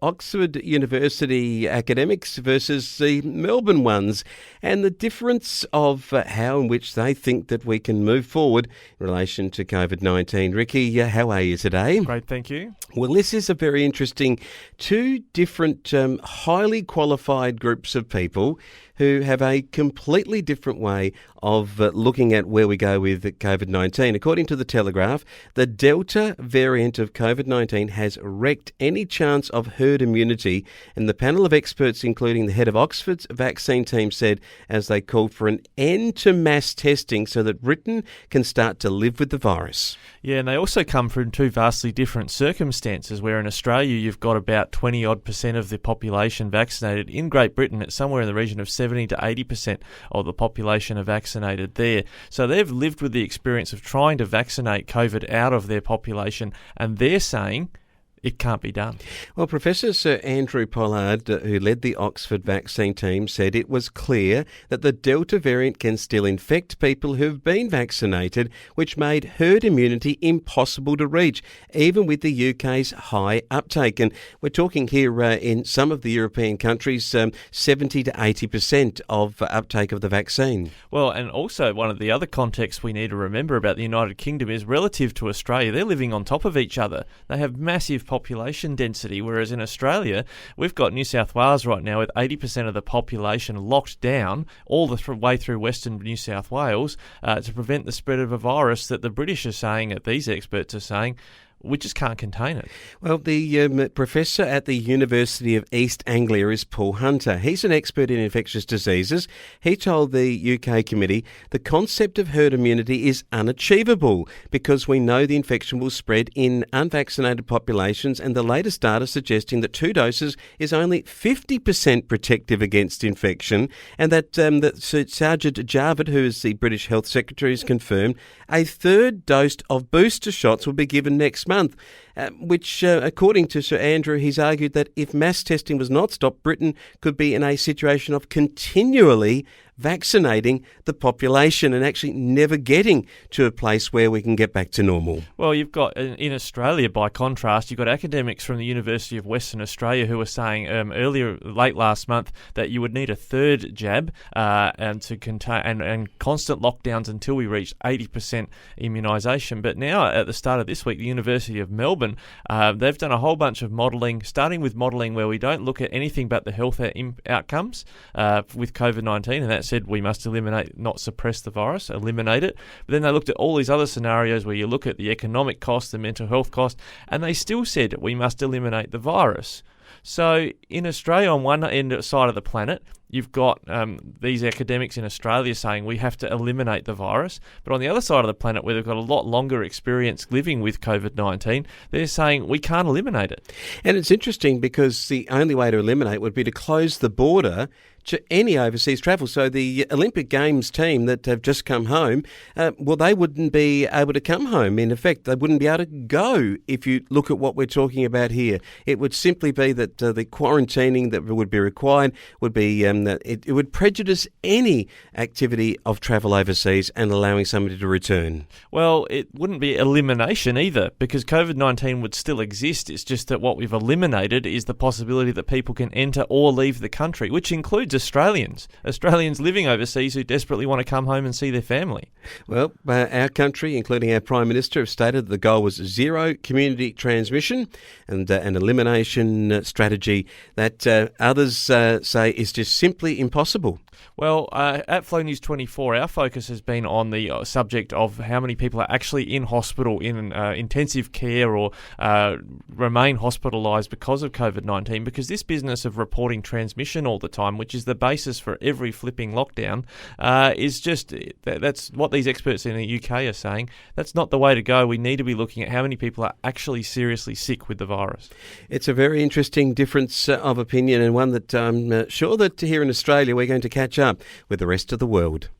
Oxford University academics versus the Melbourne ones, and the difference of how in which they think that we can move forward in relation to COVID-19. Rikk, how are you today? Great, thank you. Well, this is a very interesting two different highly qualified groups of people who have a completely different way of looking at where we go with COVID-19. According to the Telegraph, the Delta variant of COVID-19 has wrecked any chance of herd immunity, and the panel of experts, including the head of Oxford's vaccine team, said as they called for an end to mass testing so that Britain can start to live with the virus. Yeah, and they also come from two vastly different circumstances, where in Australia you've got about 20-odd% of the population vaccinated. In Great Britain, it's somewhere in the region of 70 to 80% of the population are vaccinated there. So they've lived with the experience of trying to vaccinate COVID out of their population, and they're saying it can't be done. Well, Professor Sir Andrew Pollard, who led the Oxford vaccine team, said it was clear that the Delta variant can still infect people who've been vaccinated, which made herd immunity impossible to reach, even with the UK's high uptake. And we're talking here in some of the European countries, 70 to 80% of uptake of the vaccine. Well, and also one of the other contexts we need to remember about the United Kingdom is relative to Australia, they're living on top of each other. They have massive population density, whereas in Australia we've got New South Wales right now with 80% of the population locked down all the way through Western New South Wales to prevent the spread of a virus that the British are saying, that these experts are saying, we just can't contain it. Well, the professor at the University of East Anglia is Paul Hunter. He's an expert in infectious diseases. He told the UK committee the concept of herd immunity is unachievable because we know the infection will spread in unvaccinated populations, and the latest data suggesting that 2 doses is only 50% protective against infection, and that Sergeant Jarvid, who is the British Health Secretary, has confirmed a third dose of booster shots will be given next month, which, according to Sir Andrew, he's argued that if mass testing was not stopped, Britain could be in a situation of continually vaccinating the population and actually never getting to a place where we can get back to normal. Well, you've got, in Australia, by contrast, you've got academics from the University of Western Australia who were saying late last month that you would need a third jab and to contain and constant lockdowns until we reached 80% immunisation. But now, at the start of this week, the University of Melbourne, they've done a whole bunch of modelling, starting with modelling where we don't look at anything but the health outcomes with COVID-19, and that said we must eliminate, not suppress the virus, eliminate it. But then they looked at all these other scenarios where you look at the economic cost, the mental health cost, and they still said we must eliminate the virus. So in Australia, on one side of the planet, you've got these academics in Australia saying we have to eliminate the virus. But on the other side of the planet, where they've got a lot longer experience living with COVID-19, they're saying we can't eliminate it. And it's interesting because the only way to eliminate would be to close the border to any overseas travel. So the Olympic Games team that have just come home, well, they wouldn't be able to come home. In effect, they wouldn't be able to go if you look at what we're talking about here. It would simply be that the quarantining that would be required would be it would prejudice any activity of travel overseas and allowing somebody to return. Well, it wouldn't be elimination either, because COVID-19 would still exist. It's just that what we've eliminated is the possibility that people can enter or leave the country, which includes Australians living overseas who desperately want to come home and see their family. Well, our country, including our Prime Minister, have stated the goal was zero community transmission and an elimination strategy that others say is just simply impossible. Well, at Flow News 24, our focus has been on the subject of how many people are actually in hospital, in intensive care, or remain hospitalised because of COVID-19, because this business of reporting transmission all the time, which is the basis for every flipping lockdown, is just, that's what these experts in the UK are saying. That's not the way to go. We need to be looking at how many people are actually seriously sick with the virus. It's a very interesting difference of opinion, and one that I'm sure that here in Australia we're going to catch up with the rest of the world.